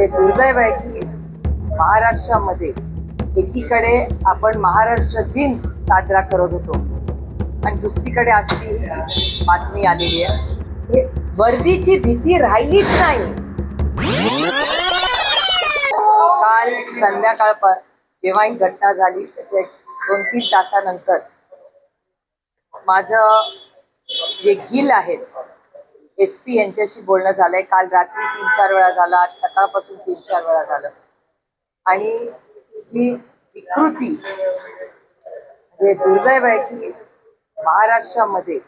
हे दुर्दैव आहे की महाराष्ट्रामध्ये एकीकडे आपण महाराष्ट्र दिन साजरा करत होतो आणि दुसरीकडे अशी बातमी आलेली आहे की वर्दीची भीती राहिलीच नाही. काल संध्याकाळ जेव्हा ही घटना झाली त्याच्या 2-3 तासानंतर माझं जे गिल आहेत SP यांच्याशी बोलणं झालंय. काल रात्री 3-4 वेळा झालं, आज सकाळपासून 3-4 वेळा झालं. आणि जी विकृती म्हणजे दुर्दैव आहे की महाराष्ट्रामध्ये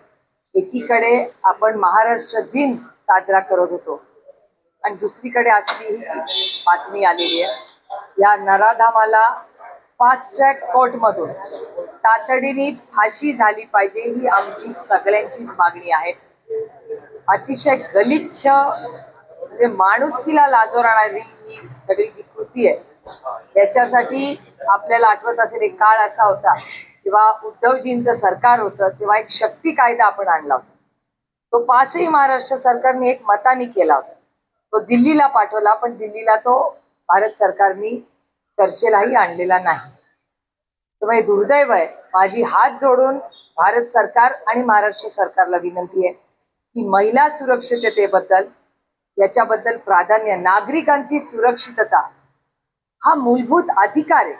एकीकडे आपण महाराष्ट्र दिन साजरा करत होतो आणि दुसरीकडे अशी बातमी आलेली आहे. या नराधामाला फास्ट ट्रॅक कोर्टमधून तातडीने फाशी झाली पाहिजे ही आमची सगळ्यांचीच मागणी आहे. अतिशय गलिच्छ म्हणजे माणुसकीला लाजवणारी ही सगळी जी कृती आहे याच्यासाठी आपल्याला आठवत असेल एक काळ असा होता जेव्हा उद्धवजींचं सरकार होतं तेव्हा एक शक्ती कायदा आपण आणला होता. तो पासही महाराष्ट्र सरकारने एक मताने केला होता. तो दिल्लीला पाठवला पण दिल्लीला तो भारत सरकारने चर्चेलाही आणलेला नाही. त्यामुळे दुर्दैव आहे. माझी हात जोडून भारत सरकार आणि महाराष्ट्र सरकारला विनंती आहे की महिला सुरक्षिततेबद्दल याच्याबद्दल प्राधान्य, नागरिकांची सुरक्षितता हा मूलभूत अधिकार आहे.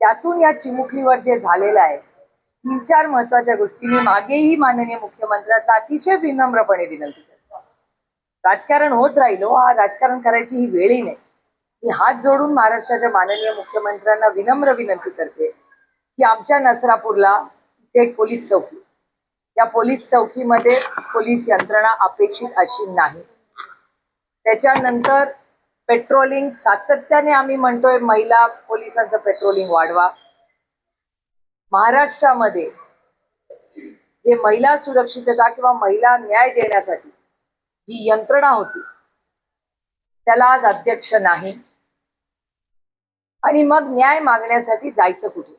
त्यातून या चिमुकलीवर जे झालेलं आहे 3-4 महत्वाच्या गोष्टी मी मागेही माननीय मुख्यमंत्र्यांचा अतिशय विनम्रपणे विनंती करतो. राजकारण होत राहील, हा राजकारण करायची ही वेळही नाही. मी हात जोडून महाराष्ट्राच्या माननीय मुख्यमंत्र्यांना विनम्र विनंती करते की आमच्या नसरापूरला इथे एक पोलीस चौकी, त्या पोलीस चौकीमध्ये पोलीस यंत्रणा अपेक्षित अशी नाही. त्याच्यानंतर पेट्रोलिंग सातत्याने आम्ही म्हणतोय महिला पोलिसांचं पेट्रोलिंग वाढवा. महाराष्ट्रामध्ये जे महिला सुरक्षितता किंवा महिला न्याय देण्यासाठी जी यंत्रणा होती त्याला आज अध्यक्ष नाही आणि मग न्याय मागण्यासाठी जायचं कुठे.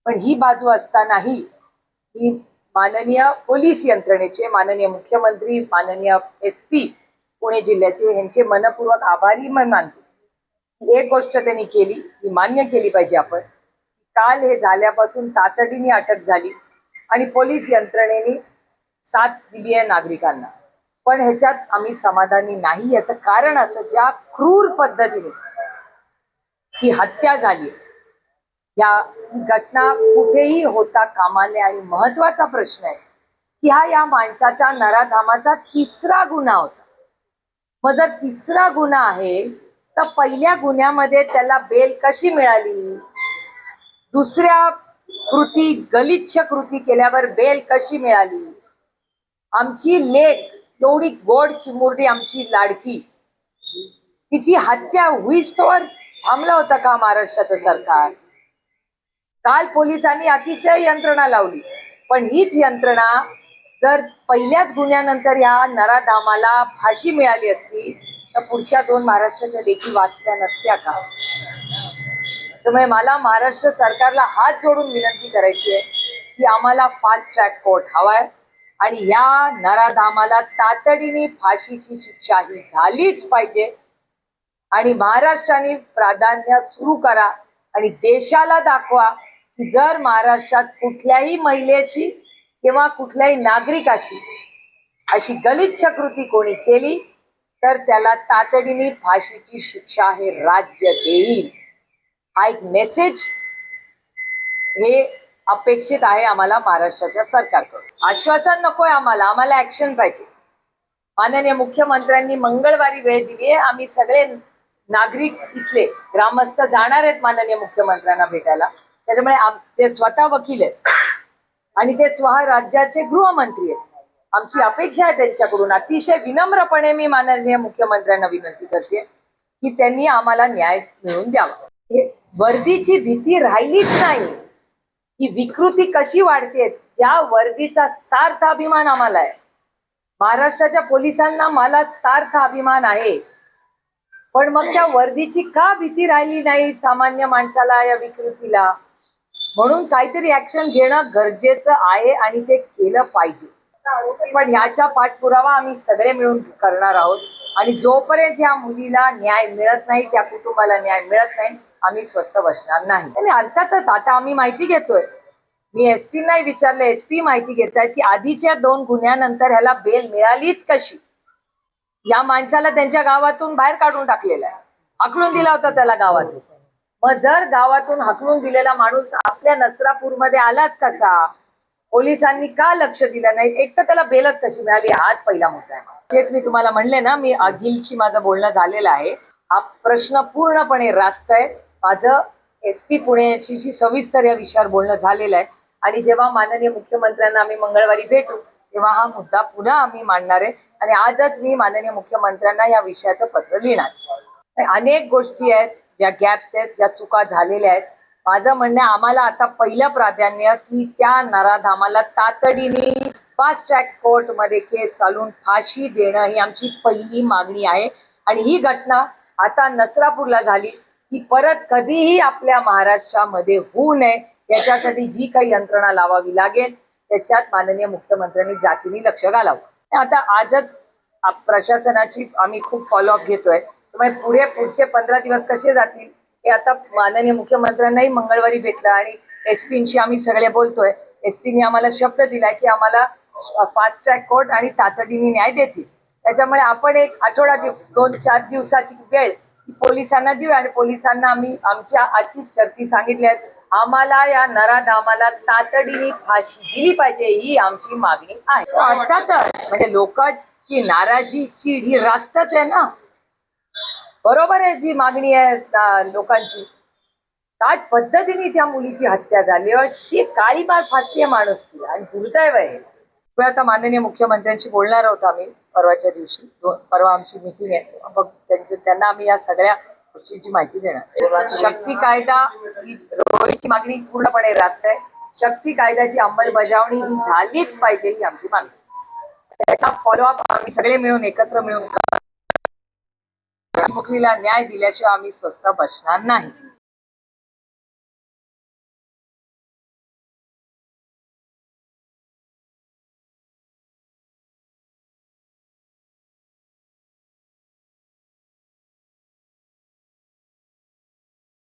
पण ही बाजू असतानाही मी माननीय पोलीस यंत्रणेचे, माननीय मुख्यमंत्री, माननीय SP पुणे जिल्ह्याचे यांचे मनपूर्वक आभारी मानतो. एक गोष्ट त्यांनी केली ही मान्य केली पाहिजे आपण. काल हे झाल्यापासून तातडीने अटक झाली आणि पोलीस यंत्रणेने साथ दिली आहे नागरिकांना. पण ह्याच्यात आम्ही समाधानी नाही. याचं कारण असं ज्या क्रूर पद्धतीने ही हत्या झाली या घटना कुठेही होता कामा नये. आणि महत्वाचा प्रश्न आहे की हा या माणसाच्या नराधामाचा 3रा गुन्हा होता. मग जर 3रा गुन्हा आहे तर पहिल्या गुन्ह्यामध्ये त्याला बेल कशी मिळाली? दुसऱ्या कृती, गलिच्छ कृती केल्यावर बेल कशी मिळाली? आमची लेक एवढी गोड चिमुरडी, आमची लाडकी, तिची हत्या होईस्तोवर थांबलं होतं का महाराष्ट्राचं सरकार? काल पोलिसांनी अतिशय यंत्रणा लावली पण हीच यंत्रणा जर पहिल्याच गुन्ह्यानंतर या नराधामाला फाशी मिळाली असती तर पुढच्या 2 महाराष्ट्राच्या लेखी वाचल्या नसत्या का? त्यामुळे मला महाराष्ट्र सरकारला हात जोडून विनंती करायची आहे की आम्हाला फास्ट ट्रॅक कोर्ट हवाय आणि या नराधामाला तातडीने फाशीची शिक्षा ही झालीच पाहिजे. आणि महाराष्ट्राने प्राधान्य सुरू करा आणि देशाला दाखवा की जर महाराष्ट्रात कुठल्याही महिलेशी किंवा कुठल्याही नागरिकाशी अशी गलिच्छ कृती कोणी केली तर त्याला तातडीने फाशीची शिक्षा हे राज्य देईल. हा एक मेसेज हे अपेक्षित आहे आम्हाला महाराष्ट्राच्या सरकारकडून. आश्वासन नकोय आम्हाला ऍक्शन पाहिजे. माननीय मुख्यमंत्र्यांनी मंगळवारी वेळ दिली आहे. आम्ही सगळे नागरिक इथले ग्रामस्थ जाणार आहेत माननीय मुख्यमंत्र्यांना भेटायला. त्याच्यामुळे ते स्वतः वकील आहेत आणि ते राज्याचे गृहमंत्री आहेत. आमची अपेक्षा आहे त्यांच्याकडून. अतिशय विनम्रपणे मी माननीय मुख्यमंत्र्यांना विनंती करते की त्यांनी आम्हाला न्याय मिळवून द्यावा. हे वर्दीची भीती राहिलीच नाही. ही विकृती कशी वाढते या वर्दीचा सार्थ अभिमान आम्हाला आहे. महाराष्ट्राच्या पोलिसांना मला सार्थ अभिमान आहे. पण मग त्या वर्दीची का भीती राहिली नाही सामान्य माणसाला या विकृतीला? म्हणून काहीतरी ऍक्शन घेणं गरजेचं आहे आणि ते केलं पाहिजे. पण ह्याचा पाठपुरावा आम्ही सगळे मिळून करणार आहोत. आणि जोपर्यंत या मुलीला न्याय मिळत नाही, त्या कुटुंबाला न्याय मिळत नाही, आम्ही स्वस्थ बसणार नाही. आणि अर्थातच आता आम्ही माहिती घेतोय. मी एसपी नाही विचारलं, एसपी माहिती घेत आहेत की आधीच्या 2 गुन्ह्यानंतर ह्याला बेल मिळालीच कशी. या माणसाला त्यांच्या गावातून बाहेर काढून टाकलेलं आहे, हाकलून दिला होता त्याला गावातून. मग जर गावातून हाकलून दिलेला माणूस आपल्या नसरापूरमध्ये आलाच कसा, पोलिसांनी का लक्ष दिलं नाही, एक तर त्याला बेलच कशी मिळाली, हाच पहिला मुद्दा आहे. तेच मी तुम्हाला म्हणले ना, मी अखिलशी माझं बोलणं झालेलं आहे. हा प्रश्न पूर्णपणे रास्त आहे. माझं एसपी पुणेशी सविस्तर या विषयावर बोलणं झालेलं आहे आणि जेव्हा माननीय मुख्यमंत्र्यांना आम्ही मंगळवारी भेटू तेव्हा हा मुद्दा पुन्हा आम्ही मांडणार आहे आणि आजच मी माननीय मुख्यमंत्र्यांना या विषयाचं पत्र लिहिणार. अनेक गोष्टी आहेत, ज्या गॅप्स आहेत, ज्या चुका झालेल्या आहेत. माझं म्हणणं आम्हाला आता पहिलं प्राधान्य की त्या नराधामाला तातडीने फास्ट ट्रॅक कोर्टमध्ये केस चालून फाशी देणं ही आमची पहिली मागणी आहे. आणि ही घटना आता नसरापूरला झाली की परत कधीही आपल्या महाराष्ट्रामध्ये होऊ नये याच्यासाठी जी काही यंत्रणा लावावी लागेल त्याच्यात माननीय मुख्यमंत्र्यांनी जातीने लक्ष घालावं. आता आजच प्रशासनाची आम्ही खूप फॉलोअप घेतोय, त्यामुळे पुढचे 15 दिवस कसे जातील हे आता माननीय मुख्यमंत्र्यांनाही मंगळवारी भेटलं आणि एसपींशी आम्ही सगळे बोलतोय. एसपीने आम्हाला शब्द दिलाय की आम्हाला फास्ट ट्रॅक कोर्ट आणि तातडीने न्याय देतील. त्याच्यामुळे आपण एक आठवडा 2-4 दिवसाची वेळ पोलिसांना देऊ आणि पोलिसांना आम्ही आमच्या अटी शर्ती सांगितल्या आहेत. आम्हाला या नराधामाला तातडीने फाशी दिली पाहिजे ही आमची मागणी आहे. अर्थातच म्हणजे लोकांची नाराजी चीड ही रास्तच आहे ना. बरोबर आहे जी मागणी आहे लोकांची. काय पद्धतीने त्या मुलीची हत्या झाली, अशी काही बात फासतीये माणूस की, आणि दुर्दैव आहे. आता माननीय मुख्यमंत्र्यांशी बोलणार आहोत आम्ही परवाच्या दिवशी. परवा आमची मीटिंग आहे, मग त्यांना आम्ही या सगळ्या गोष्टींची माहिती देणार. शक्ती कायदा ही रोजची मागणी पूर्णपणे रास्त आहे. शक्ती कायद्याची अंमलबजावणी ही झालीच पाहिजे ही आमची मागणी. त्याचा फॉलोअप आम्ही सगळे मिळून एकत्र मिळून मुलीला न्याय दिल्याशिवाय आम्ही स्वस्थ बसणार नाही.